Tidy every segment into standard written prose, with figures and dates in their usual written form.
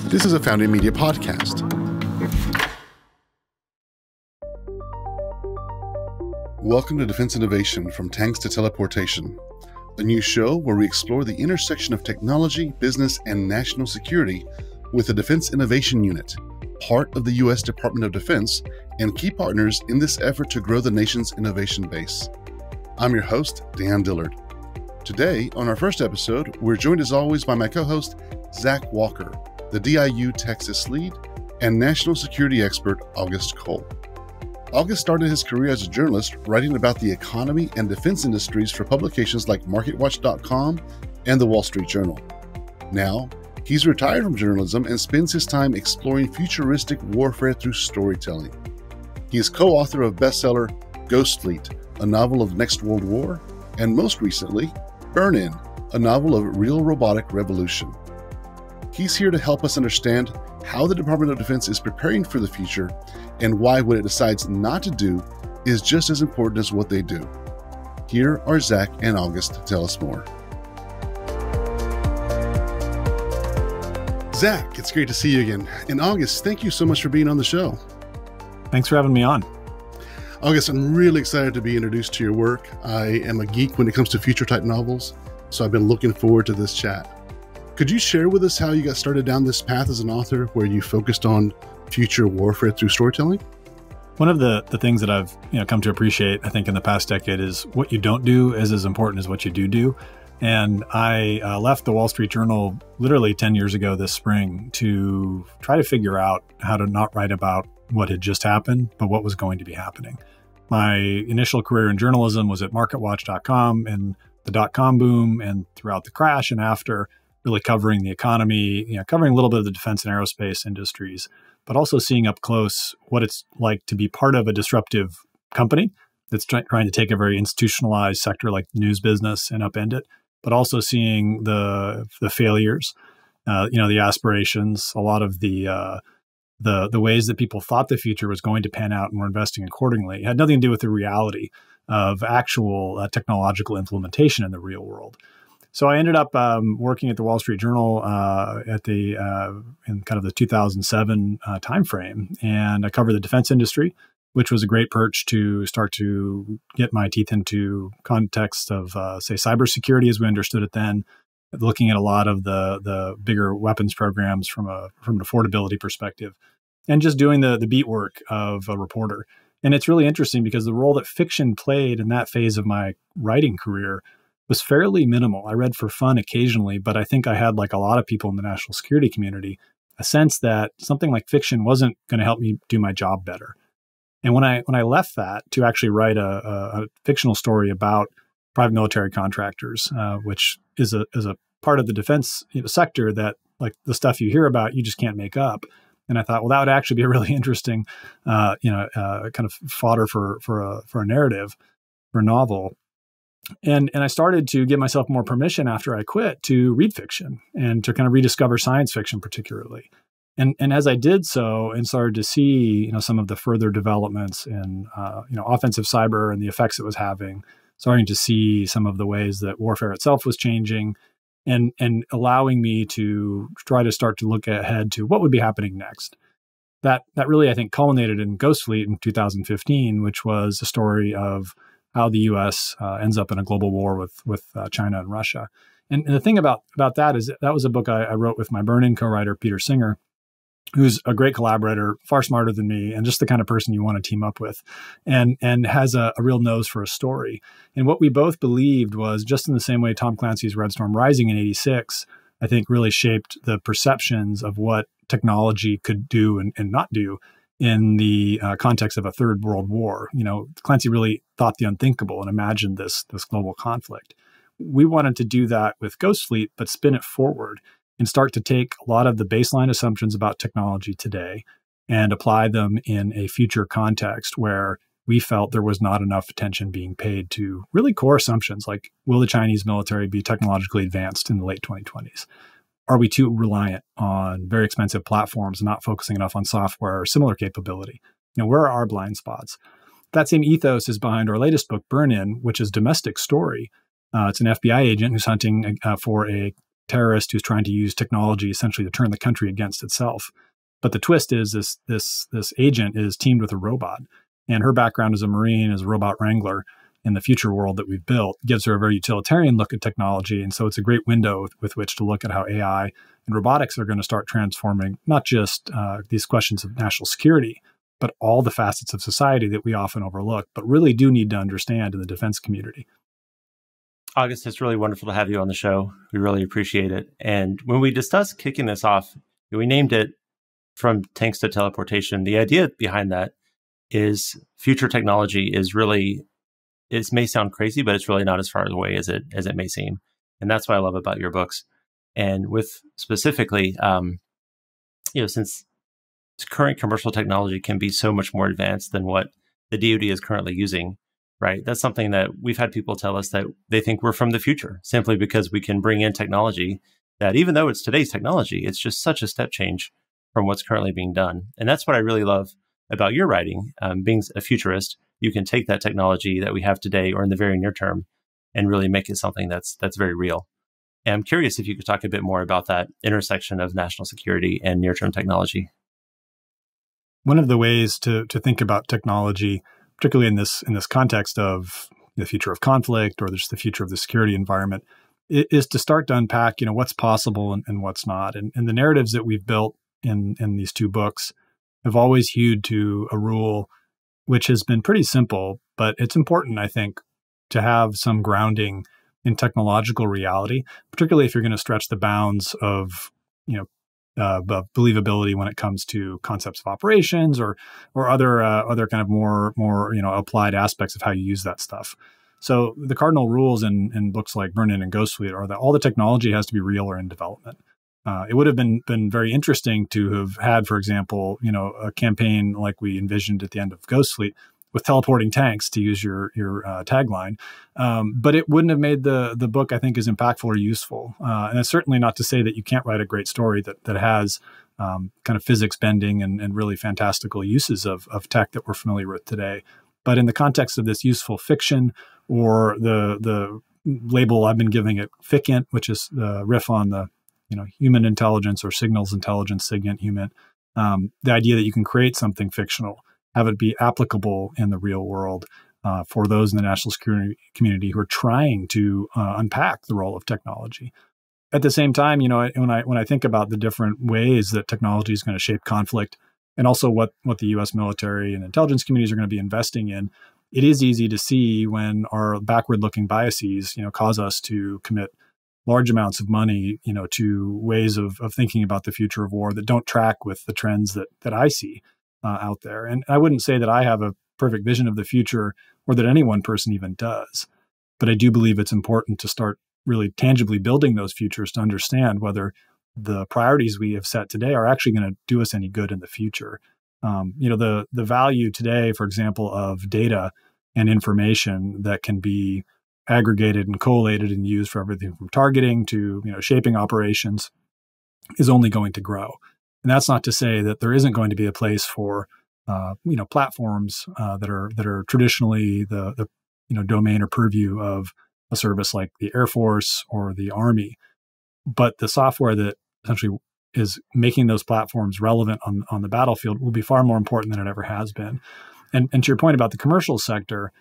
This is a Founding Media podcast. Welcome to Defense Innovation, from Tanks to Teleportation, a new show where we explore the intersection of technology, business, and national security with the Defense Innovation Unit, part of the U.S. Department of Defense, and key partners in this effort to grow the nation's innovation base. I'm your host, Dan Dillard. Today, on our first episode, we're joined as always by my co-host, Zach Walker, the DIU Texas lead, and national security expert, August Cole. August started his career as a journalist, writing about the economy and defense industries for publications like MarketWatch.com and the Wall Street Journal. Now, he's retired from journalism and spends his time exploring futuristic warfare through storytelling. He is co-author of bestseller Ghost Fleet, a novel of Next World War, and most recently, Burn In, a novel of real robotic revolution. He's here to help us understand how the Department of Defense is preparing for the future and why what it decides not to do is just as important as what they do. Here are Zach and August to tell us more. Zach, it's great to see you again. And August, thank you so much for being on the show. Thanks for having me on. August, I'm really excited to be introduced to your work. I am a geek when it comes to future-type novels, so I've been looking forward to this chat. Could you share with us how you got started down this path as an author where you focused on future warfare through storytelling? One of the things that I've come to appreciate, I think, in the past decade is what you don't do is as important as what you do. And I left the Wall Street Journal literally 10 years ago this spring to try to figure out how to not write about what had just happened, but what was going to be happening. My initial career in journalism was at MarketWatch.com and the dot-com boom and throughout the crash and after, really covering the economy, covering a little bit of the defense and aerospace industries, but also seeing up close what it's like to be part of a disruptive company that's trying to take a very institutionalized sector like the news business and upend it, but also seeing the failures, the aspirations, a lot of the ways that people thought the future was going to pan out and were investing accordingly. It had nothing to do with the reality of actual technological implementation in the real world. So I ended up working at the Wall Street Journal in kind of the 2007 timeframe, and I covered the defense industry, which was a great perch to start to get my teeth into context of, say, cybersecurity as we understood it then, looking at a lot of the bigger weapons programs from an affordability perspective, and just doing the beat work of a reporter. And it's really interesting because the role that fiction played in that phase of my writing career was fairly minimal. I read for fun occasionally, but I think I had, like a lot of people in the national security community, a sense that something like fiction wasn't going to help me do my job better. And when I left that to actually write a fictional story about private military contractors, which is a part of the defense sector that, like the stuff you hear about, you just can't make up. And I thought, well, that would actually be a really interesting, kind of fodder for a narrative, for a novel. And I started to give myself more permission after I quit to read fiction and to kind of rediscover science fiction particularly. And as I did so and started to see, some of the further developments in, offensive cyber and the effects it was having, starting to see some of the ways that warfare itself was changing and allowing me to try to start to look ahead to what would be happening next. That really, I think, culminated in Ghost Fleet in 2015, which was a story of how the U.S. Ends up in a global war with China and Russia. And the thing about that is that was a book I wrote with my Burn In co-writer, Peter Singer, who's a great collaborator, far smarter than me, and just the kind of person you want to team up with, and has a real nose for a story. And what we both believed was, just in the same way Tom Clancy's Red Storm Rising in '86, I think really shaped the perceptions of what technology could do and not do in the context of a third world war. Clancy really thought the unthinkable and imagined this global conflict. We wanted to do that with Ghost Fleet, but spin it forward and start to take a lot of the baseline assumptions about technology today and apply them in a future context where we felt there was not enough attention being paid to really core assumptions like, will the Chinese military be technologically advanced in the late 2020s? Are we too reliant on very expensive platforms and not focusing enough on software or similar capability? Where are our blind spots? That same ethos is behind our latest book, Burn In, which is a domestic story. It's an FBI agent who's hunting for a terrorist who's trying to use technology essentially to turn the country against itself. But the twist is this agent is teamed with a robot, and her background as a Marine, as a robot wrangler in the future world that we've built, gives her a very utilitarian look at technology. And so it's a great window with which to look at how AI and robotics are going to start transforming not just these questions of national security, but all the facets of society that we often overlook, but really do need to understand in the defense community. August, it's really wonderful to have you on the show. We really appreciate it. And when we discussed kicking this off, we named it From Tanks to Teleportation. The idea behind that is future technology is really, it may sound crazy, but it's really not as far away as it may seem. And that's what I love about your books. And with specifically, since current commercial technology can be so much more advanced than what the DoD is currently using, right? That's something that we've had people tell us that they think we're from the future simply because we can bring in technology that, even though it's today's technology, it's just such a step change from what's currently being done. And that's what I really love about your writing. Being a futurist, you can take that technology that we have today or in the very near term and really make it something that's very real. And I'm curious if you could talk a bit more about that intersection of national security and near-term technology. One of the ways to think about technology, particularly in this context of the future of conflict or just the future of the security environment, is to start to unpack, what's possible and what's not. And the narratives that we've built in these two books have always hewed to a rule which has been pretty simple, but it's important, I think, to have some grounding in technological reality, particularly if you're going to stretch the bounds of, believability when it comes to concepts of operations or other kind of more applied aspects of how you use that stuff. So the cardinal rules in books like Burn-In and Ghost Fleet are that all the technology has to be real or in development. It would have been very interesting to have had, for example, a campaign like we envisioned at the end of Ghost Fleet with teleporting tanks, to use your tagline. But it wouldn't have made the book, I think, as impactful or useful. And it's certainly not to say that you can't write a great story that has kind of physics bending and really fantastical uses of tech that we're familiar with today. But in the context of this useful fiction, or the label I've been giving it, FICINT, which is the riff on the human intelligence or signals intelligence, SIGINT, human, the idea that you can create something fictional, have it be applicable in the real world for those in the national security community who are trying to unpack the role of technology. At the same time, when I think about the different ways that technology is going to shape conflict, and also what the U.S. military and intelligence communities are going to be investing in, it is easy to see when our backward-looking biases, cause us to commit large amounts of money, to ways of thinking about the future of war that don't track with the trends that I see out there. And I wouldn't say that I have a perfect vision of the future, or that any one person even does. But I do believe it's important to start really tangibly building those futures to understand whether the priorities we have set today are actually going to do us any good in the future. The value today, for example, of data and information that can be aggregated and collated and used for everything from targeting to shaping operations is only going to grow. And that's not to say that there isn't going to be a place for platforms that are traditionally the domain or purview of a service like the Air Force or the Army. But the software that essentially is making those platforms relevant on the battlefield will be far more important than it ever has been. And to your point about the commercial sector,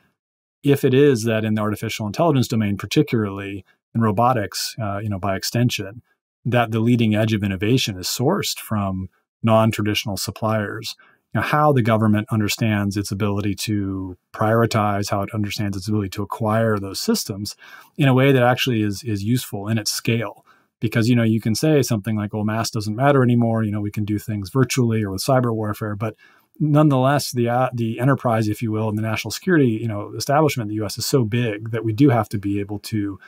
if it is that in the artificial intelligence domain, particularly in robotics, by extension, that the leading edge of innovation is sourced from non-traditional suppliers, how the government understands its ability to prioritize, how it understands its ability to acquire those systems in a way that actually is useful in its scale. Because, you can say something like, well, mass doesn't matter anymore. We can do things virtually or with cyber warfare, but nonetheless, the enterprise, if you will, in the national security, establishment in the U.S. is so big that we do have to be able to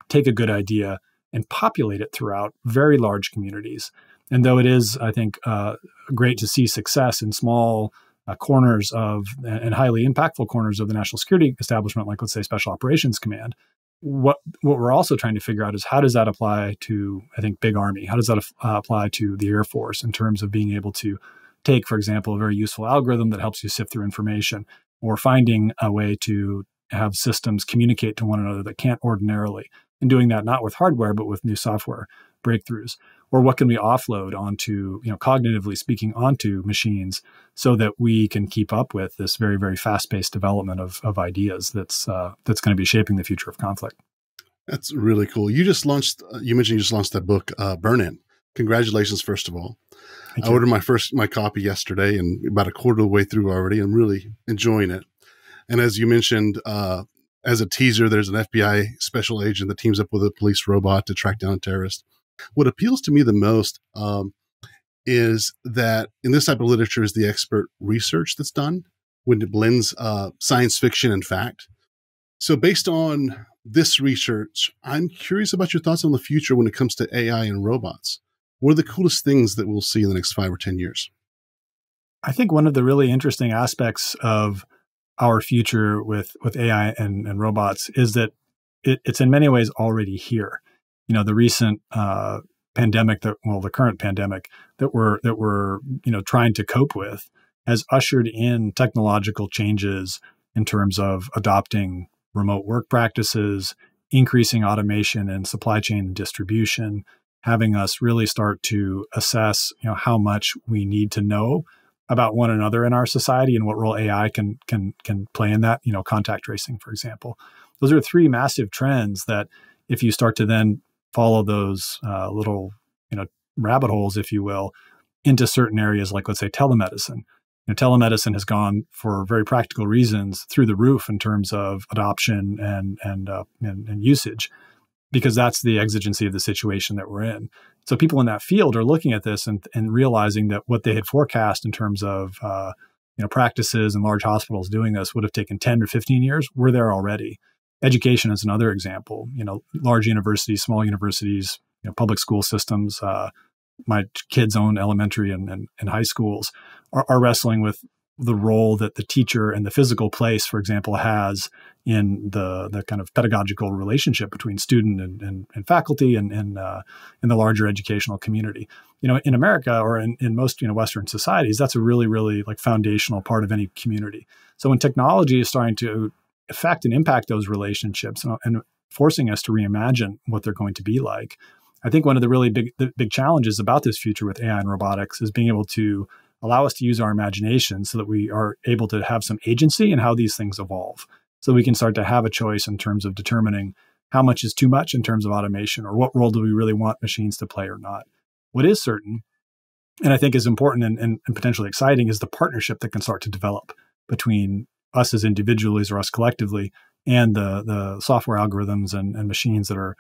take a good idea and populate it throughout very large communities. And though it is, I think, great to see success in small corners of and highly impactful corners of the national security establishment, like let's say Special Operations Command, what we're also trying to figure out is how does that apply to, I think, Big Army? How does that apply to the Air Force in terms of being able to take, for example, a very useful algorithm that helps you sift through information, or finding a way to have systems communicate to one another that can't ordinarily, and doing that not with hardware, but with new software breakthroughs? Or what can we offload onto, cognitively speaking, onto machines so that we can keep up with this very, very fast-paced development of ideas that's going to be shaping the future of conflict. That's really cool. You mentioned you just launched that book, Burn In. Congratulations, first of all. Thank I you. ordered my copy yesterday and about a quarter of the way through already. I'm really enjoying it. And as you mentioned, as a teaser, there's an FBI special agent that teams up with a police robot to track down a terrorist. What appeals to me the most is that in this type of literature is the expert research that's done when it blends science fiction and fact. So based on this research, I'm curious about your thoughts on the future when it comes to AI and robots. What are the coolest things that we'll see in the next 5 or 10 years? I think one of the really interesting aspects of our future with AI and robots is that it's in many ways already here. The recent pandemic the current pandemic that we're trying to cope with has ushered in technological changes in terms of adopting remote work practices, increasing automation in supply chain and distribution, having us really start to assess, how much we need to know about one another in our society and what role AI can play in that, contact tracing, for example. Those are 3 massive trends that if you start to then follow those little, rabbit holes, if you will, into certain areas like, let's say, telemedicine. Telemedicine has gone for very practical reasons through the roof in terms of adoption and usage, because that's the exigency of the situation that we're in. So people in that field are looking at this and realizing that what they had forecast in terms of practices and large hospitals doing this would have taken 10 or 15 years. We're there already. Education is another example. Large universities, small universities, public school systems. My kids' own elementary and high schools are wrestling with the role that the teacher and the physical place, for example, has in the kind of pedagogical relationship between student and faculty and in the larger educational community. In America or in most Western societies, that's a really, really like foundational part of any community. So when technology is starting to affect and impact those relationships and forcing us to reimagine what they're going to be like, I think one of the really big challenges about this future with AI and robotics is being able to allow us to use our imagination so that we are able to have some agency in how these things evolve. So we can start to have a choice in terms of determining how much is too much in terms of automation, or what role do we really want machines to play or not. What is certain, and I think is important and potentially exciting, is the partnership that can start to develop between us as individuals or us collectively and the software algorithms and machines that are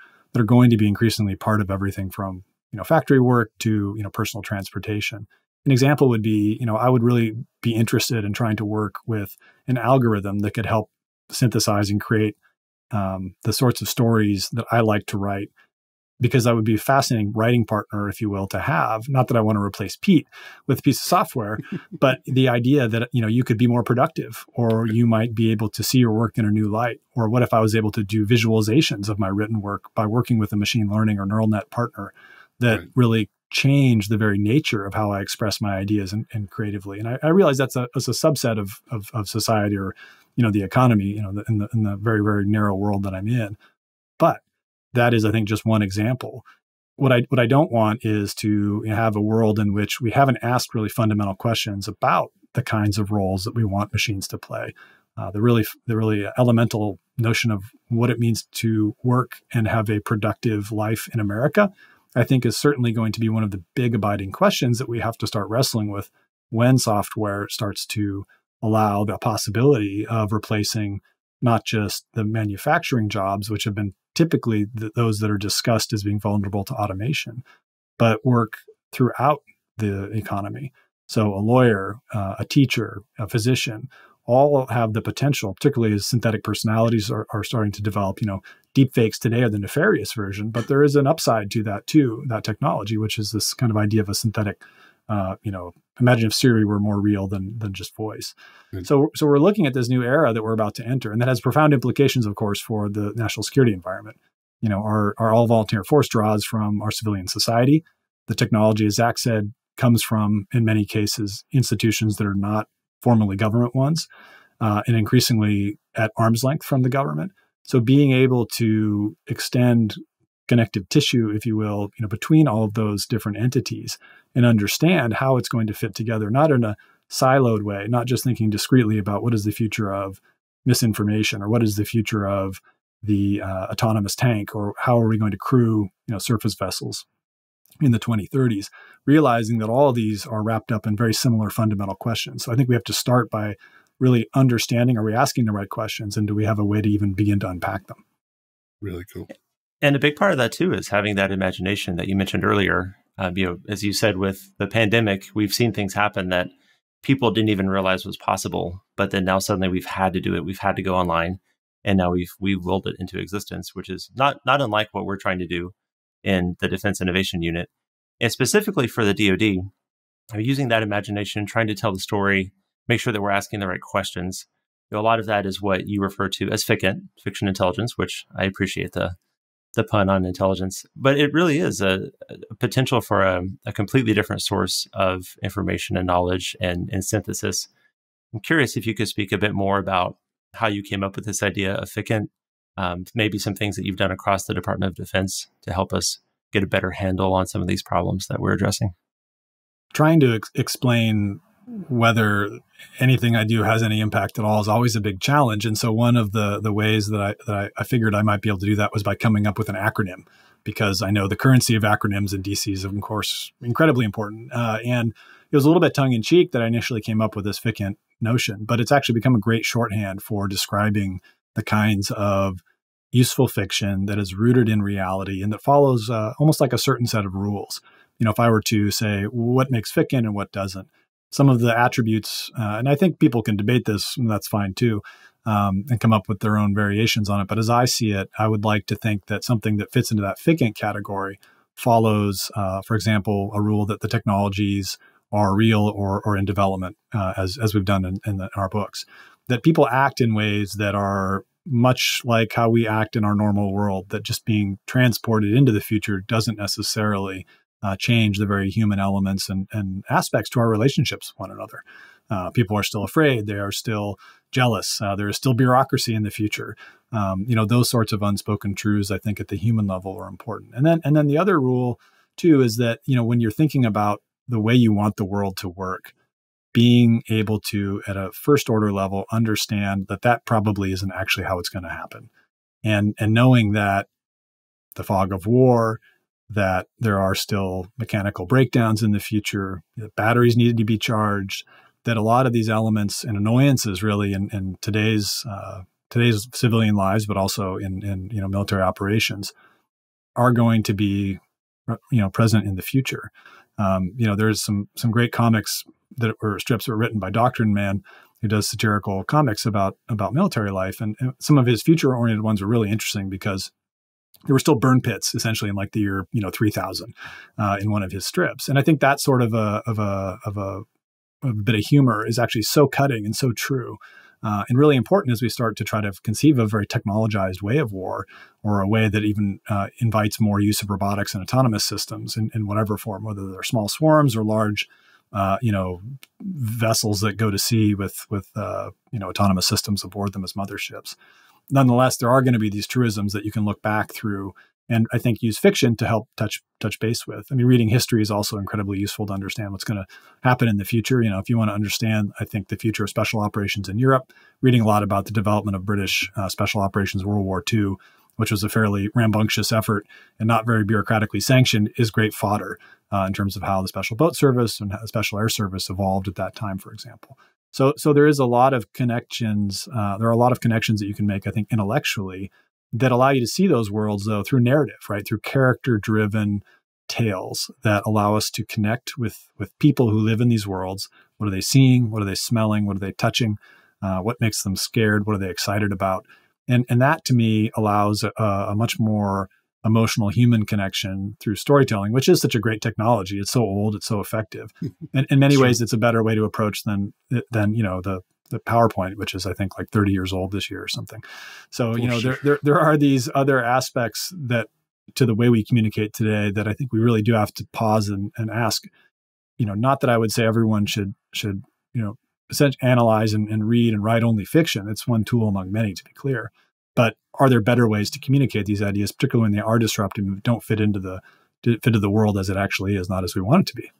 going to be increasingly part of everything from factory work to personal transportation. An example would be, I would really be interested in trying to work with an algorithm that could help synthesize and create the sorts of stories that I like to write, because that would be a fascinating writing partner, if you will, to have. Not that I want to replace Pete with a piece of software, but the idea that, you could be more productive, or you might be able to see your work in a new light. Or what if I was able to do visualizations of my written work by working with a machine learning or neural net partner that really change the very nature of how I express my ideas and creatively. And I realize that's a subset of society, or, the economy, in the very, very narrow world that I'm in. But that is, I think, just one example. What I don't want is to have a world in which we haven't asked really fundamental questions about the kinds of roles that we want machines to play. The really elemental notion of what it means to work and have a productive life in America, I think, is certainly going to be one of the big abiding questions that we have to start wrestling with when software starts to allow the possibility of replacing not just the manufacturing jobs, which have been typically those that are discussed as being vulnerable to automation, but work throughout the economy. So a lawyer, a teacher, a physician, all have the potential, particularly as synthetic personalities are starting to develop. Deep fakes today are the nefarious version, but there is an upside to that too, that technology, which is this kind of idea of a synthetic, imagine if Siri were more real than just voice. Mm-hmm. So we're looking at this new era that we're about to enter, and that has profound implications, of course, for the national security environment. Our all-volunteer force draws from our civilian society. The technology, as Zach said, comes from, in many cases, institutions that are not formally government ones, and increasingly at arm's length from the government. So being able to extend connective tissue, if you will, between all of those different entities and understand how it's going to fit together, not in a siloed way, not just thinking discretely about what is the future of misinformation or what is the future of the autonomous tank or how are we going to crew, surface vessels in the 2030s, realizing that all of these are wrapped up in very similar fundamental questions. So I think we have to start by really understanding, are we asking the right questions, and do we have a way to even begin to unpack them? Really cool. And a big part of that too is having that imagination that you mentioned earlier. As you said, with the pandemic, we've seen things happen that people didn't even realize was possible, but then now suddenly we've had to do it. We've had to go online, and now we've willed it into existence, which is not unlike what we're trying to do in the Defense Innovation Unit, and specifically for the DoD. Using that imagination, trying to tell the story, make sure that we're asking the right questions. A lot of that is what you refer to as FICINT, fiction intelligence, which I appreciate the pun on intelligence, but it really is a potential for a completely different source of information and knowledge and synthesis. I'm curious if you could speak a bit more about how you came up with this idea of FICINT, maybe some things that you've done across the Department of Defense to help us get a better handle on some of these problems that we're addressing. Trying to explain whether anything I do has any impact at all is always a big challenge. And so one of the ways that I figured I might be able to do that was by coming up with an acronym, because I know the currency of acronyms in DC is, of course, incredibly important. And it was a little bit tongue in cheek that I initially came up with this FICINT notion, but it's actually become a great shorthand for describing the kinds of useful fiction that is rooted in reality and that follows almost like a certain set of rules. If I were to say what makes FICINT and what doesn't, some of the attributes, and I think people can debate this, and that's fine too, and come up with their own variations on it. But as I see it, I would like to think that something that fits into that FICINT category follows, for example, a rule that the technologies are real or in development, as we've done in our books, that people act in ways that are much like how we act in our normal world, that just being transported into the future doesn't necessarily change the very human elements and aspects to our relationships with one another. People are still afraid. They are still jealous. There is still bureaucracy in the future. Those sorts of unspoken truths, I think, at the human level are important. And then the other rule, too, is that, when you're thinking about the way you want the world to work, being able to, at a first order level, understand that probably isn't actually how it's going to happen. And knowing that the fog of war, that there are still mechanical breakdowns in the future, that batteries need to be charged, that a lot of these elements and annoyances really in today's civilian lives, but also in military operations, are going to be present in the future. There's some great comics strips that were written by Doctrine Man, who does satirical comics about military life, and some of his future oriented ones are really interesting because there were still burn pits essentially in like the year 3000 in one of his strips, and I think that sort of a bit of humor is actually so cutting and so true, and really important as we start to try to conceive of a very technologized way of war, or a way that even invites more use of robotics and autonomous systems in whatever form, whether they're small swarms or large vessels that go to sea with autonomous systems aboard them as motherships. Nonetheless, there are going to be these truisms that you can look back through and I think use fiction to help touch base with. I mean, reading history is also incredibly useful to understand what's going to happen in the future. If you want to understand, I think, the future of special operations in Europe, reading a lot about the development of British special operations World War II, which was a fairly rambunctious effort and not very bureaucratically sanctioned, is great fodder in terms of how the Special Boat Service and the Special Air Service evolved at that time, for example. So there is a lot of connections. There are a lot of connections that you can make, I think, intellectually that allow you to see those worlds, though, through narrative, right? Through character-driven tales that allow us to connect with people who live in these worlds. What are they seeing? What are they smelling? What are they touching? What makes them scared? What are they excited about? And that, to me, allows a much more emotional human connection through storytelling, which is such a great technology. It's so old, it's so effective. And in many ways, it's a better way to approach than the PowerPoint, which is, I think, like 30 years old this year or something. So, there are these other aspects that to the way we communicate today that I think we really do have to pause and ask, not that I would say everyone should essentially analyze and read and write only fiction. It's one tool among many, to be clear. But are there better ways to communicate these ideas, particularly when they are disruptive and don't fit into the world as it actually is, not as we want it to be?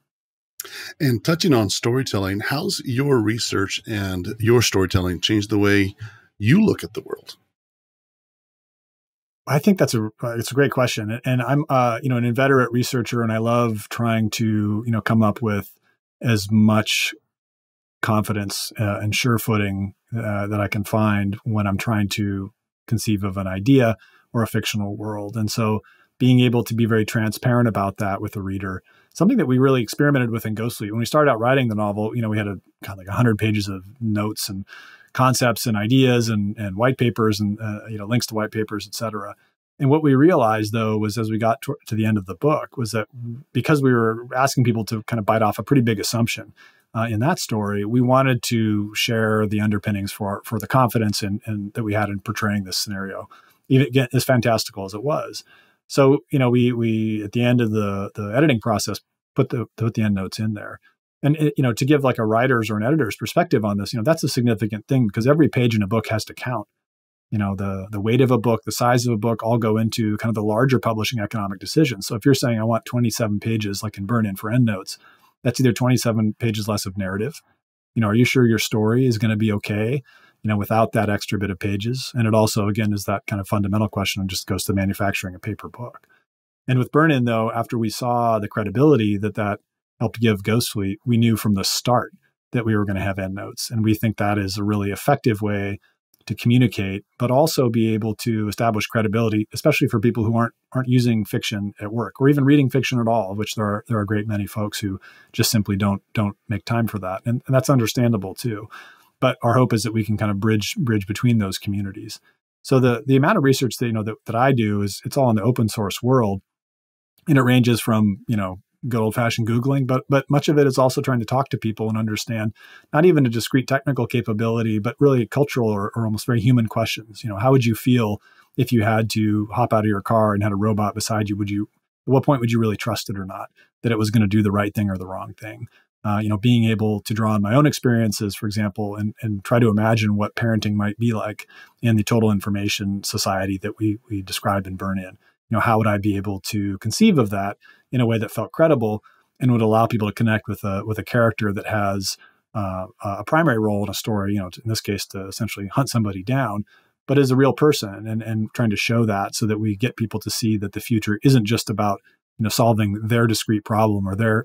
And touching on storytelling, how's your research and your storytelling changed the way you look at the world? I think it's a great question, and I'm an inveterate researcher, and I love trying to come up with as much confidence and sure footing that I can find when I'm trying to conceive of an idea or a fictional world. And so being able to be very transparent about that with the reader, something that we really experimented with in Ghostly. When we started out writing the novel, we had a kind of like 100 pages of notes and concepts and ideas and white papers and links to white papers, et cetera. And what we realized, though, was as we got to the end of the book, was that because we were asking people to kind of bite off a pretty big assumption in that story, we wanted to share the underpinnings for the confidence and that we had in portraying this scenario, even again, as fantastical as it was. So, we at the end of the editing process put the end notes in there. And, to give like a writer's or an editor's perspective on this, that's a significant thing because every page in a book has to count. The weight of a book, the size of a book all go into kind of the larger publishing economic decisions. So if you're saying I want 27 pages like in Burn-In for endnotes, that's either 27 pages less of narrative. Are you sure your story is going to be okay, without that extra bit of pages? And it also, again, is that kind of fundamental question and just goes to manufacturing a paper book. And with Burn-In, though, after we saw the credibility that helped give Ghostly, we knew from the start that we were going to have endnotes. And we think that is a really effective way to communicate, but also be able to establish credibility, especially for people who aren't using fiction at work or even reading fiction at all, of which there are a great many folks who just simply don't make time for that. And that's understandable too. But our hope is that we can kind of bridge between those communities. So the amount of research that I do is it's all in the open source world. And it ranges from, good old-fashioned Googling, but much of it is also trying to talk to people and understand not even a discrete technical capability, but really cultural or almost very human questions. How would you feel if you had to hop out of your car and had a robot beside you? At what point would you really trust it or not, that it was going to do the right thing or the wrong thing? Being able to draw on my own experiences, for example, and try to imagine what parenting might be like in the total information society that we describe in Burn-In. How would I be able to conceive of that in a way that felt credible and would allow people to connect with a character that has a primary role in a story, in this case, to essentially hunt somebody down, but is a real person and trying to show that so that we get people to see that the future isn't just about, solving their discrete problem or their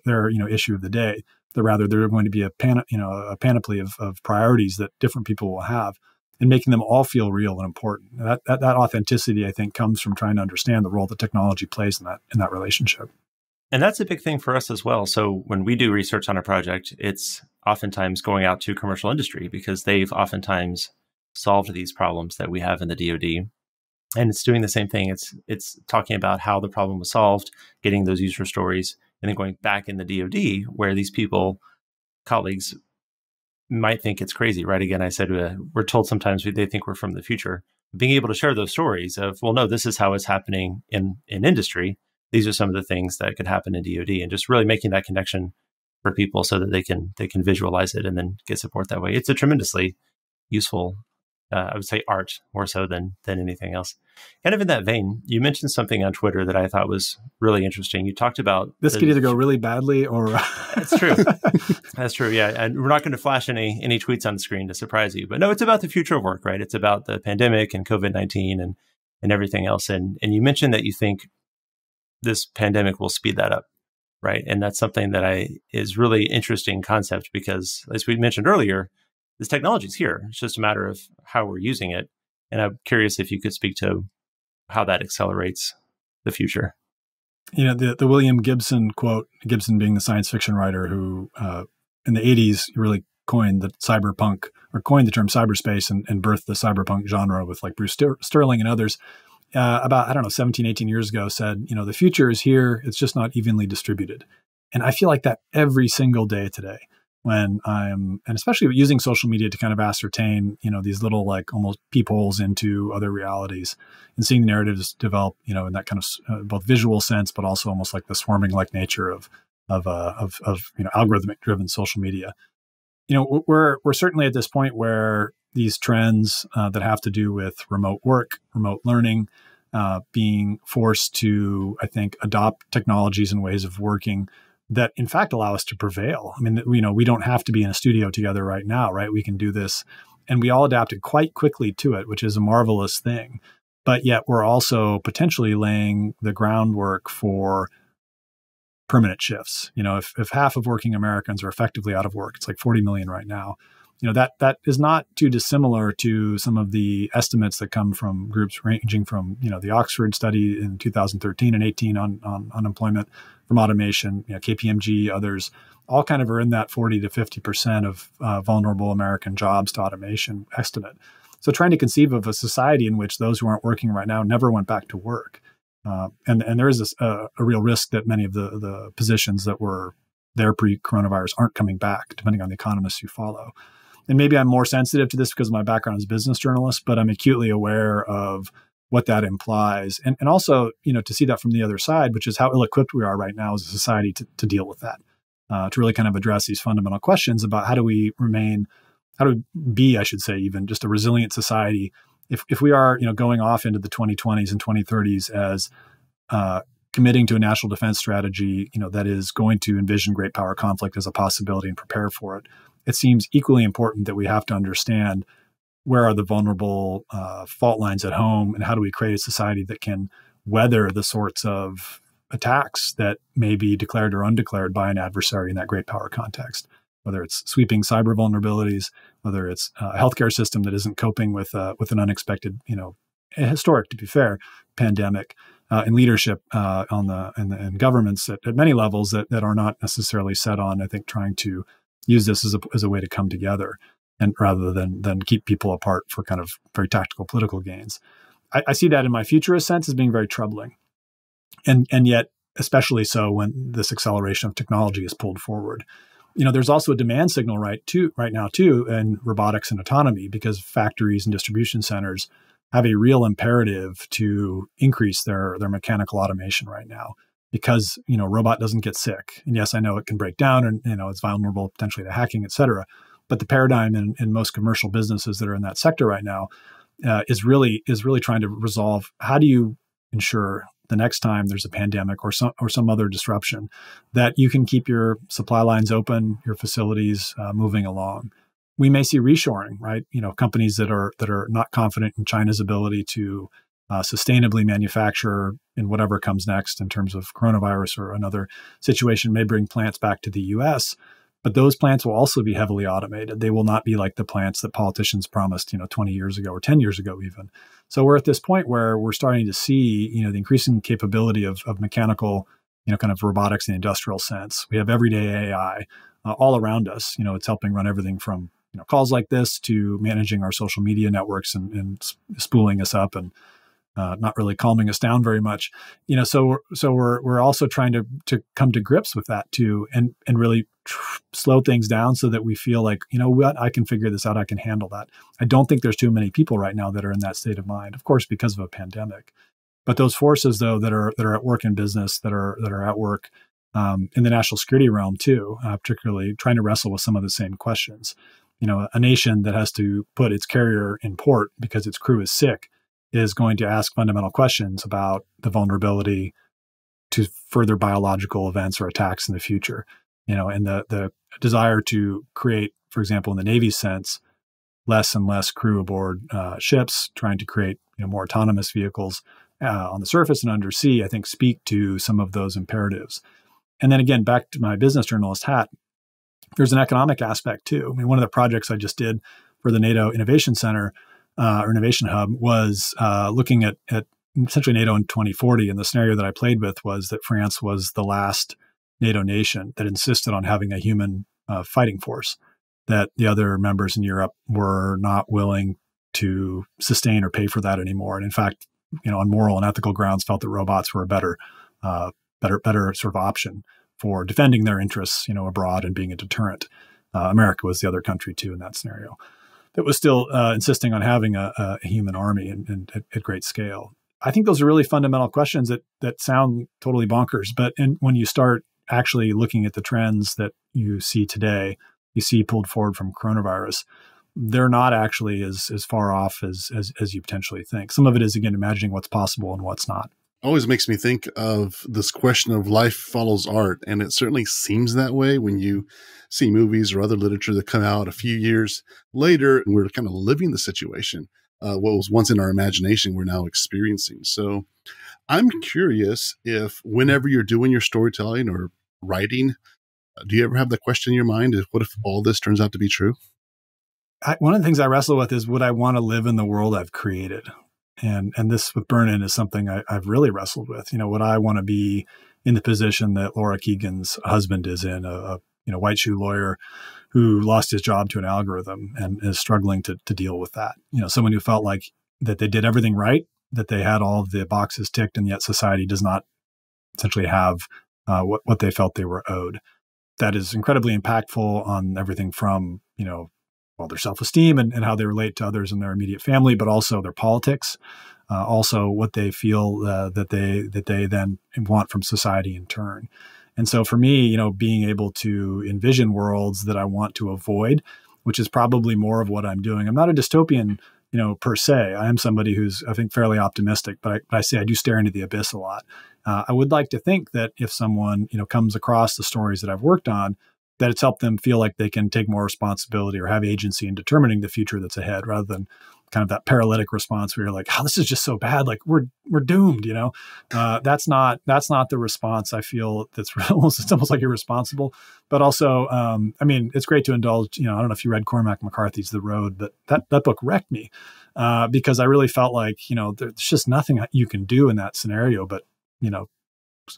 issue of the day, but rather they're going to be a panoply of priorities that different people will have, and making them all feel real and important. That authenticity, I think, comes from trying to understand the role that technology plays in that relationship. And that's a big thing for us as well. So when we do research on a project, it's oftentimes going out to commercial industry because they've oftentimes solved these problems that we have in the DoD. And it's doing the same thing. It's talking about how the problem was solved, getting those user stories, and then going back in the DoD where these people, colleagues, might think it's crazy, right? Again, I said we're told sometimes they think we're from the future. Being able to share those stories of, well, no, this is how it's happening in industry. These are some of the things that could happen in DoD, and just really making that connection for people so that they can visualize it and then get support that way. It's a tremendously useful, I would say, art more so than anything else. Kind of in that vein, you mentioned something on Twitter that I thought was really interesting. You talked about this could either go really badly or That's true. That's true. Yeah. And we're not going to flash any tweets on the screen to surprise you, but no, it's about the future of work, right? It's about the pandemic and COVID-19 and everything else. And you mentioned that you think this pandemic will speed that up, right? And that's something that is really interesting concept because, as we mentioned earlier, this technology is here. It's just a matter of how we're using it. And I'm curious if you could speak to how that accelerates the future. The William Gibson quote, Gibson being the science fiction writer who in the 80s really coined the cyberpunk or coined the term cyberspace and birthed the cyberpunk genre with like Bruce Sterling and others about, 17, 18 years ago said, the future is here. It's just not evenly distributed. And I feel like that every single day today when and especially using social media to kind of ascertain, these little like almost peepholes into other realities and seeing the narratives develop, in that kind of both visual sense, but also almost like the swarming like nature of algorithmic driven social media. We're certainly at this point where, these trends that have to do with remote work, remote learning, being forced to, I think, adopt technologies and ways of working that in fact allow us to prevail. I mean, we don't have to be in a studio together right now, right? We can do this. And we all adapted quite quickly to it, which is a marvelous thing. But yet we're also potentially laying the groundwork for permanent shifts. If half of working Americans are effectively out of work, it's like 40 million right now. That is not too dissimilar to some of the estimates that come from groups ranging from, the Oxford study in 2013 and 18 on unemployment from automation, KPMG, others, all kind of are in that 40 to 50% of vulnerable American jobs to automation estimate. So trying to conceive of a society in which those who aren't working right now never went back to work. And there is a real risk that many of the positions that were there pre-coronavirus aren't coming back, depending on the economists you follow. And maybe I'm more sensitive to this because of my background as a business journalist, but I'm acutely aware of what that implies. And also, to see that from the other side, which is how ill-equipped we are right now as a society to deal with that, to really kind of address these fundamental questions about how do we be, I should say, even just a resilient society if we are, going off into the 2020s and 2030s as committing to a national defense strategy, that is going to envision great power conflict as a possibility and prepare for it. It seems equally important that we have to understand where are the vulnerable fault lines at home and how do we create a society that can weather the sorts of attacks that may be declared or undeclared by an adversary in that great power context, whether it's sweeping cyber vulnerabilities, whether it's a healthcare system that isn't coping with an unexpected, historic, to be fair, pandemic, and leadership in governments at many levels that are not necessarily set on, I think, trying to use this as a way to come together, and rather than keep people apart for kind of very tactical political gains. I see that in my futurist sense as being very troubling, and yet especially so when this acceleration of technology is pulled forward. There's also a demand signal right now in robotics and autonomy, because factories and distribution centers have a real imperative to increase their mechanical automation right now. Because, robot doesn't get sick. And yes, I know it can break down and, it's vulnerable potentially to hacking, et cetera. But the paradigm in most commercial businesses that are in that sector right now is really trying to resolve, how do you ensure the next time there's a pandemic or some other disruption that you can keep your supply lines open, your facilities moving along. We may see reshoring, right? Companies that are not confident in China's ability to sustainably manufacture in whatever comes next in terms of coronavirus or another situation may bring plants back to the U.S., but those plants will also be heavily automated. They will not be like the plants that politicians promised, 20 years ago or 10 years ago even. So we're at this point where we're starting to see, the increasing capability of mechanical, kind of robotics in the industrial sense. We have everyday AI all around us. It's helping run everything from calls like this to managing our social media networks and spooling us up and not really calming us down very much, So we're also trying to come to grips with that too, and really slow things down so that we feel like, what, I can figure this out, I can handle that. I don't think there's too many people right now that are in that state of mind, of course, because of a pandemic. But those forces, though, that are at work in business, that are at work in the national security realm too, particularly trying to wrestle with some of the same questions. A nation that has to put its carrier in port because its crew is sick is going to ask fundamental questions about the vulnerability to further biological events or attacks in the future. And the desire to create, for example, in the Navy sense, less and less crew aboard ships, trying to create more autonomous vehicles on the surface and undersea, I think speak to some of those imperatives. And then again, back to my business journalist hat, there's an economic aspect too. I mean, one of the projects I just did for the NATO Innovation Center or Innovation Hub was looking at essentially NATO in 2040. And the scenario that I played with was that France was the last NATO nation that insisted on having a human fighting force, that the other members in Europe were not willing to sustain or pay for that anymore. And in fact, on moral and ethical grounds, felt that robots were a better sort of option for defending their interests, abroad and being a deterrent. America was the other country too in that scenario that was still insisting on having a human army and at great scale. I think those are really fundamental questions that sound totally bonkers, but when you start actually looking at the trends that you see today, you see pulled forward from coronavirus, they're not actually as far off as you potentially think. Some of it is, again, imagining what's possible and what's not. Always makes me think of this question of life follows art. And it certainly seems that way when you see movies or other literature that come out a few years later, and we're kind of living the situation. What was once in our imagination, we're now experiencing. So I'm curious if whenever you're doing your storytelling or writing, do you ever have the question in your mind, what if all this turns out to be true? One of the things I wrestle with is, would I want to live in the world I've created? And this with Burn-In is something I've really wrestled with. Would I want to be in the position that Laura Keegan's husband is in, a white shoe lawyer who lost his job to an algorithm and is struggling to deal with that? Someone who felt like that they did everything right, that they had all of the boxes ticked, and yet society does not essentially have what they felt they were owed. That is incredibly impactful on everything from, their self-esteem and how they relate to others in their immediate family, but also their politics, also what they feel that they then want from society in turn. And so for me, being able to envision worlds that I want to avoid, which is probably more of what I'm doing. I'm not a dystopian, per se. I am somebody who's, I think, fairly optimistic, but I say I do stare into the abyss a lot. I would like to think that if someone, comes across the stories that I've worked on, that it's helped them feel like they can take more responsibility or have agency in determining the future that's ahead, rather than kind of that paralytic response where you're like, oh, this is just so bad. Like we're doomed, that's not the response I feel. It's almost like irresponsible, but also, it's great to indulge, I don't know if you read Cormac McCarthy's The Road, but that book wrecked me, because I really felt like, there's just nothing you can do in that scenario, but,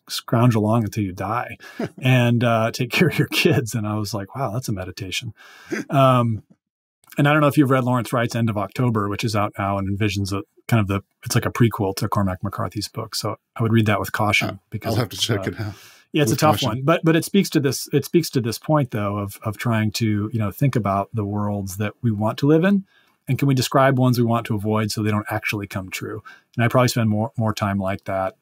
scrounge along until you die and take care of your kids. And I was like, wow, that's a meditation. And I don't know if you've read Lawrence Wright's End of October, which is out now and envisions it's like a prequel to Cormac McCarthy's book. So I would read that with caution, because I'll have to check it out. Yeah, it's a tough one, but it speaks to this. It speaks to this point, though, of trying to think about the worlds that we want to live in, and can we describe ones we want to avoid so they don't actually come true. And I probably spend more time like that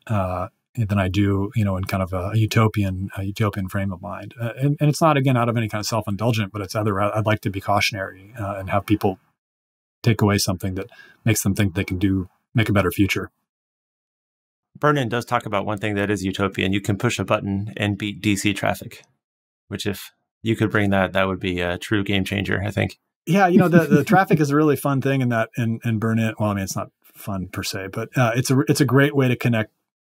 than I do, in kind of a utopian frame of mind. And it's not, again, out of any kind of self-indulgent, but it's either I'd like to be cautionary and have people take away something that makes them think they can make a better future. Burn-In does talk about one thing that is utopian. You can push a button and beat DC traffic, which if you could bring that would be a true game changer, I think. Yeah, the traffic is a really fun thing in Burn-In. Well, it's not fun per se, but it's a great way to connect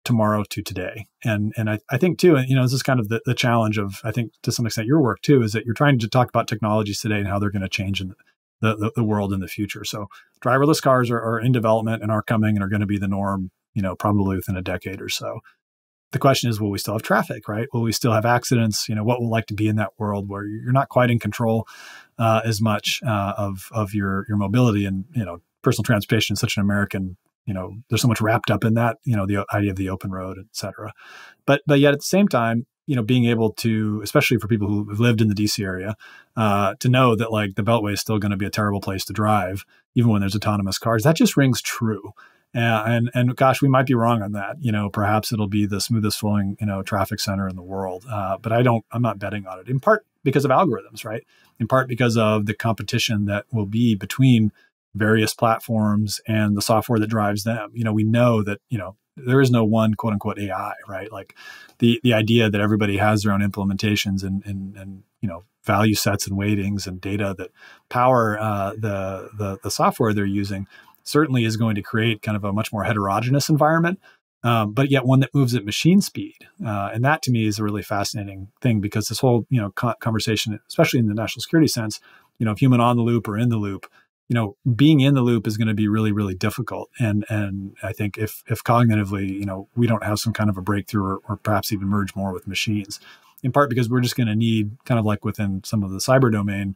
tomorrow to today. And I think too, this is kind of the challenge of, I think to some extent your work too, is that you're trying to talk about technologies today and how they're going to change in the world in the future. So driverless cars are in development and are coming and are going to be the norm, probably within a decade or so. The question is, will we still have traffic, right? Will we still have accidents? What will like to be in that world where you're not quite in control as much of your mobility, and, personal transportation is such an American, there's so much wrapped up in that, the idea of the open road, et cetera. But yet at the same time, being able to, especially for people who have lived in the DC area, to know that like the Beltway is still going to be a terrible place to drive, even when there's autonomous cars, that just rings true. And gosh, we might be wrong on that. Perhaps it'll be the smoothest flowing, traffic center in the world. But I'm not betting on it, in part because of algorithms, right? In part because of the competition that will be between various platforms and the software that drives them. We know that, there is no one quote unquote AI, right? Like the idea that everybody has their own implementations and value sets and weightings and data that power the software they're using certainly is going to create kind of a much more heterogeneous environment, but yet one that moves at machine speed. And that to me is a really fascinating thing, because this whole, conversation, especially in the national security sense, human on the loop or in the loop, being in the loop is going to be really, really difficult. And I think if cognitively, we don't have some kind of a breakthrough or perhaps even merge more with machines, in part because we're just going to need, kind of like within some of the cyber domain,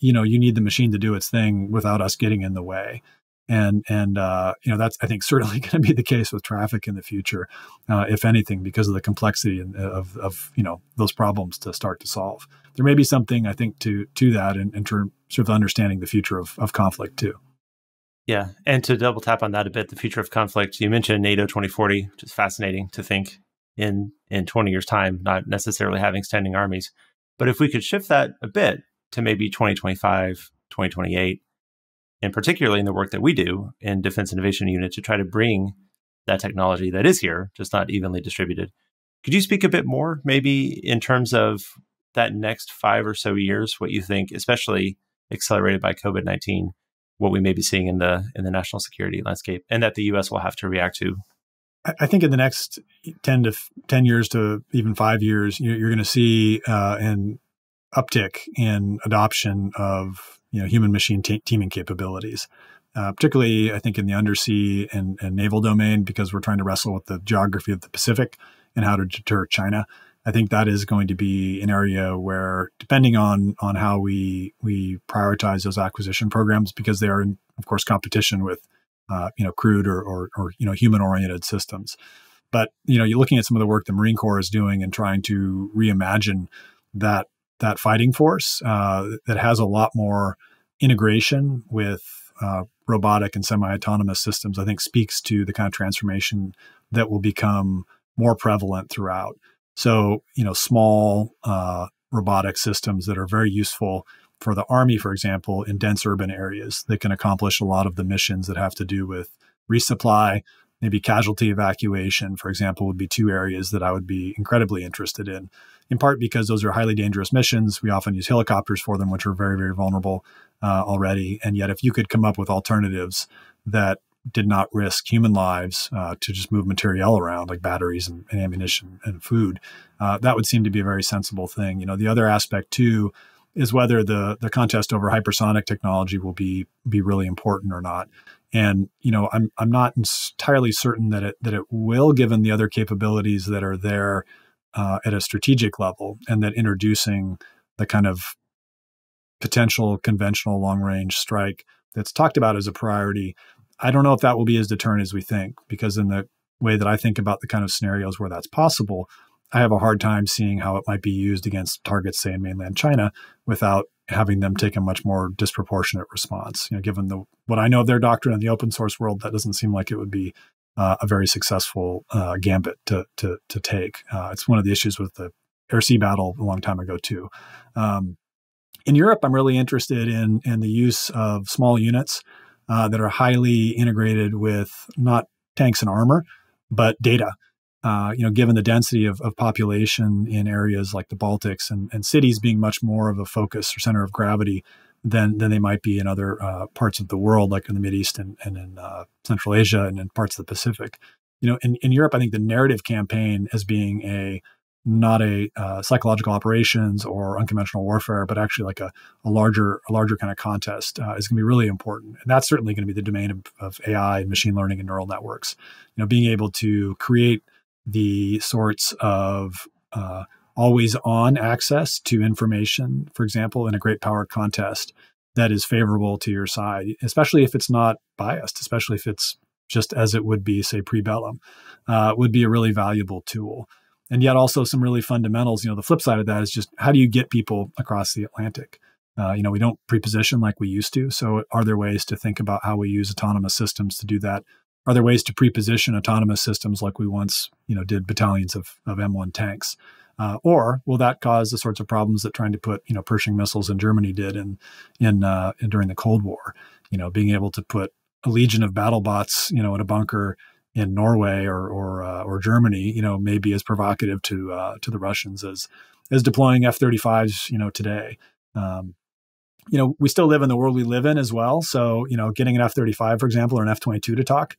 you need the machine to do its thing without us getting in the way. And that's, I think, certainly going to be the case with traffic in the future, if anything, because of the complexity of those problems to start to solve. There may be something, I think, to that in terms of understanding the future of conflict too. Yeah, and to double tap on that a bit, the future of conflict, you mentioned NATO 2040, which is fascinating to think in 20 years' time, not necessarily having standing armies. But if we could shift that a bit to maybe 2025, 2028, and particularly in the work that we do in Defense Innovation Unit to try to bring that technology that is here, just not evenly distributed. Could you speak a bit more, maybe in terms of that next 5 or so years, what you think, especially accelerated by COVID-19, what we may be seeing in the national security landscape, and that the U.S. will have to react to? I think in the next 10 years to even 5 years, you're going to see an uptick in adoption of human-machine teaming capabilities, particularly I think in the undersea and naval domain, because we're trying to wrestle with the geography of the Pacific and how to deter China. I think that is going to be an area where, depending on how we prioritize those acquisition programs, because they are in, of course, competition with crewed or human-oriented systems. But you're looking at some of the work the Marine Corps is doing and trying to reimagine that fighting force that has a lot more integration with robotic and semi-autonomous systems. I think speaks to the kind of transformation that will become more prevalent throughout. So, small robotic systems that are very useful for the Army, for example, in dense urban areas that can accomplish a lot of the missions that have to do with resupply, maybe casualty evacuation, for example, would be two areas that I would be incredibly interested in part because those are highly dangerous missions. We often use helicopters for them, which are very, very vulnerable already. And yet, if you could come up with alternatives that did not risk human lives to just move material around, like batteries and ammunition and food, that would seem to be a very sensible thing. The other aspect too is whether the contest over hypersonic technology will be really important or not. And I'm not entirely certain that it will, given the other capabilities that are there at a strategic level, and that introducing the kind of potential conventional long-range strike that's talked about as a priority, I don't know if that will be as deterrent as we think, because in the way that I think about the kind of scenarios where that's possible, I have a hard time seeing how it might be used against targets, say, in mainland China, without having them take a much more disproportionate response. Given what I know of their doctrine in the open source world, that doesn't seem like it would be a very successful gambit to take. It's one of the issues with the air-sea battle a long time ago, too. In Europe, I'm really interested in the use of small units that are highly integrated with not tanks and armor, but data. Given the density of population in areas like the Baltics and cities being much more of a focus or center of gravity than they might be in other parts of the world, like in the Mideast and in Central Asia and in parts of the Pacific. In Europe, I think the narrative campaign as being not a psychological operations or unconventional warfare, but actually like a larger kind of contest is going to be really important. And that's certainly going to be the domain of AI and machine learning and neural networks. Being able to create the sorts of always on access to information, for example, in a great power contest that is favorable to your side, especially if it's not biased, especially if it's just as it would be, say, pre-bellum, would be a really valuable tool. And yet also some really fundamentals. The flip side of that is just how do you get people across the Atlantic? We don't preposition like we used to. So are there ways to think about how we use autonomous systems to do that? Are there ways to preposition autonomous systems like we once, did battalions of M1 tanks? Or will that cause the sorts of problems that trying to put, Pershing missiles in Germany did during the Cold War? Being able to put a legion of battle bots, in a bunker in Norway or Germany, may be as provocative to the Russians as deploying F-35s, today. We still live in the world we live in as well. So, getting an F-35, for example, or an F-22 to talk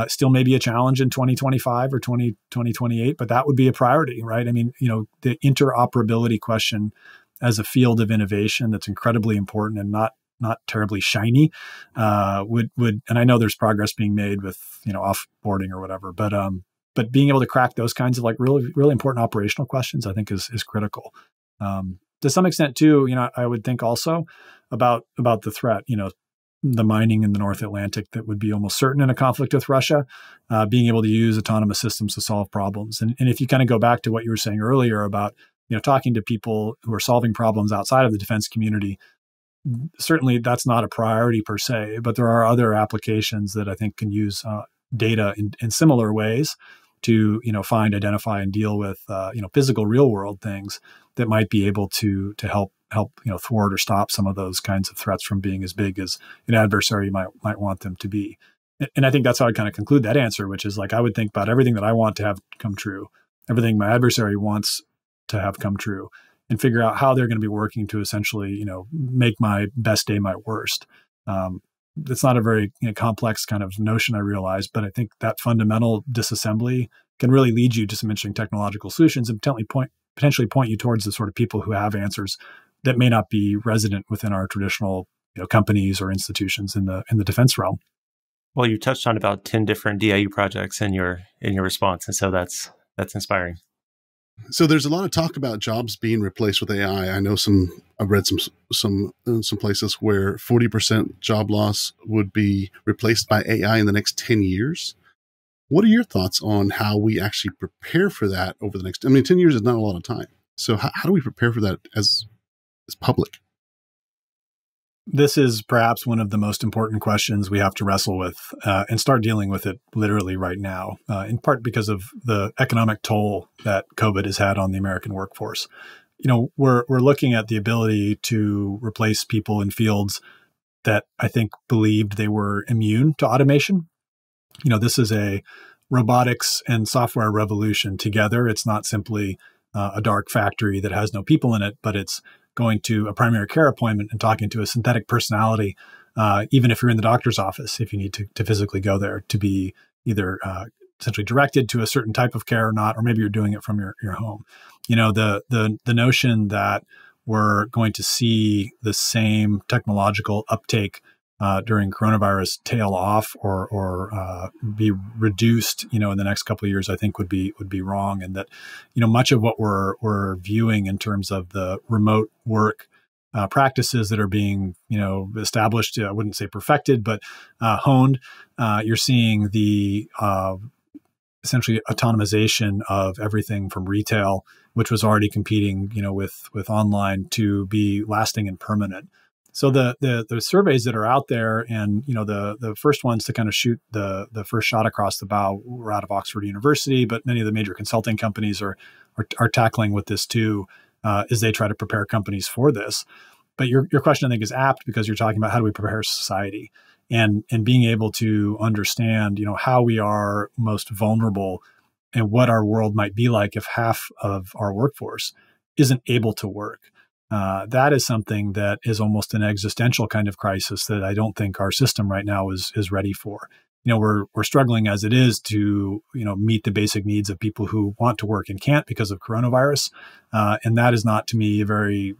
still may be a challenge in 2025 or 2028, but that would be a priority, right? I mean, the interoperability question as a field of innovation that's incredibly important and not terribly shiny would, and I know there's progress being made with, offboarding or whatever, but being able to crack those kinds of like really, really important operational questions, I think is critical. To some extent too, I would think also about the threat, the mining in the North Atlantic that would be almost certain in a conflict with Russia, being able to use autonomous systems to solve problems. And if you kind of go back to what you were saying earlier about, talking to people who are solving problems outside of the defense community, certainly that's not a priority per se, but there are other applications that I think can use data in similar ways to, find, identify, and deal with, physical real world things that might be able to help help thwart or stop some of those kinds of threats from being as big as an adversary might want them to be. And I think that's how I kind of conclude that answer, which is like I would think about everything that I want to have come true, everything my adversary wants to have come true, and figure out how they're going to be working to essentially make my best day my worst. It's not a very complex kind of notion, I realize, but I think that fundamental disassembly can really lead you to some interesting technological solutions and potentially point you towards the sort of people who have answers that may not be resident within our traditional companies or institutions in the defense realm. Well, you touched on about 10 different DIU projects in your response, and so that's inspiring. So there's a lot of talk about jobs being replaced with AI. I know I've read some places where 40% job loss would be replaced by AI in the next 10 years. What are your thoughts on how we actually prepare for that over the next, 10 years is not a lot of time. So how do we prepare for that as public? This is perhaps one of the most important questions we have to wrestle with and start dealing with it literally right now, in part because of the economic toll that COVID has had on the American workforce. We're looking at the ability to replace people in fields that I think believed they were immune to automation. This is a robotics and software revolution together. It's not simply a dark factory that has no people in it, but it's going to a primary care appointment and talking to a synthetic personality, even if you're in the doctor's office, if you need to physically go there to be either essentially directed to a certain type of care or not, or maybe you're doing it from your home. The notion that we're going to see the same technological uptake during coronavirus tail off or be reduced, in the next couple of years, I think would be wrong. And that, much of what we're viewing in terms of the remote work practices that are being, established, I wouldn't say perfected, but honed. You're seeing the essentially autonomization of everything from retail, which was already competing, with online, to be lasting and permanent. So the surveys that are out there, and the first ones to kind of shoot the first shot across the bow were out of Oxford University, but many of the major consulting companies are tackling with this too, as they try to prepare companies for this. But your question, I think, is apt because you're talking about how do we prepare society, and being able to understand how we are most vulnerable and what our world might be like if half of our workforce isn't able to work. That is something that is almost an existential kind of crisis that I don't think our system right now is ready for. We're struggling as it is to meet the basic needs of people who want to work and can't because of coronavirus, and that is not, to me, a very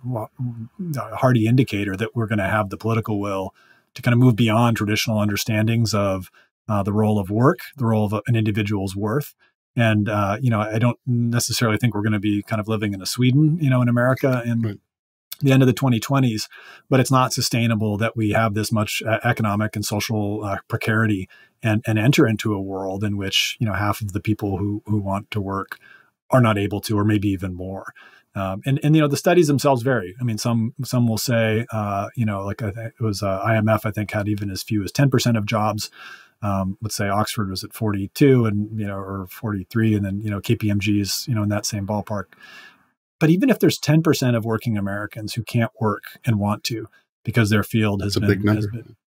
hearty indicator that we're going to have the political will to kind of move beyond traditional understandings of the role of work, the role of an individual's worth. And I don't necessarily think we're going to be kind of living in a Sweden, in America, and right. The end of the 2020s, but it's not sustainable that we have this much economic and social precarity and enter into a world in which, half of the people who want to work are not able to, or maybe even more. And the studies themselves vary. I mean, some will say, like I think it was IMF, I think, had even as few as 10% of jobs. Let's say Oxford was at 42 and, or 43, and then, KPMG is, in that same ballpark. But even if there's 10% of working Americans who can't work and want to because their field has been,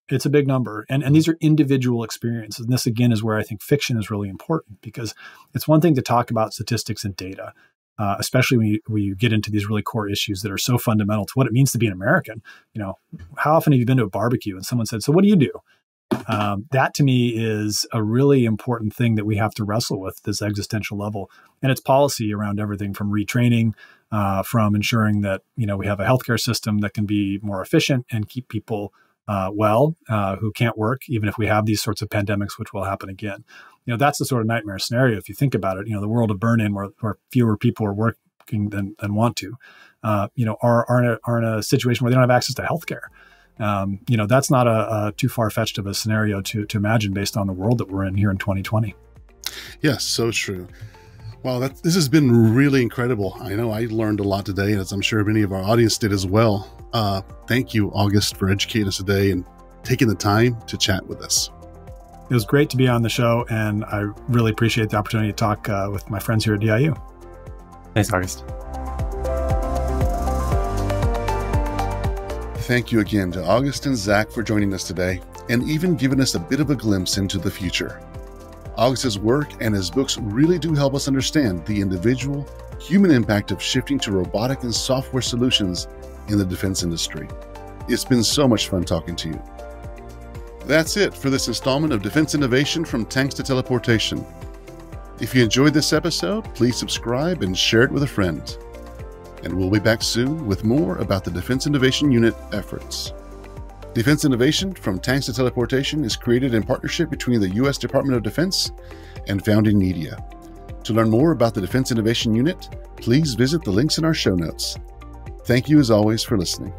it's a big number. And these are individual experiences. And this, again, is where I think fiction is really important, because it's one thing to talk about statistics and data, especially when you get into these really core issues that are so fundamental to what it means to be an American. How often have you been to a barbecue and someone said, "So what do you do?" That to me is a really important thing that we have to wrestle with, this existential level, and its policy around everything from retraining, from ensuring that we have a healthcare system that can be more efficient and keep people well who can't work, even if we have these sorts of pandemics, which will happen again. That's the sort of nightmare scenario if you think about it. The world of burn-in where fewer people are working than want to, are in a situation where they don't have access to healthcare. That's not a too far-fetched of a scenario to imagine based on the world that we're in here in 2020. Yes, so true. Wow, this has been really incredible. I know I learned a lot today, as I'm sure many of our audience did as well. Thank you, August, for educating us today and taking the time to chat with us. It was great to be on the show, and I really appreciate the opportunity to talk with my friends here at DIU. Thanks, August. Thank you again to August and Zach for joining us today and even giving us a bit of a glimpse into the future. August's work and his books really do help us understand the individual, human impact of shifting to robotic and software solutions in the defense industry. It's been so much fun talking to you. That's it for this installment of Defense Innovation from Tanks to Teleportation. If you enjoyed this episode, please subscribe and share it with a friend. And we'll be back soon with more about the Defense Innovation Unit efforts. Defense Innovation from Tanks to Teleportation is created in partnership between the U.S. Department of Defense and Founding Media. To learn more about the Defense Innovation Unit, please visit the links in our show notes. Thank you as always for listening.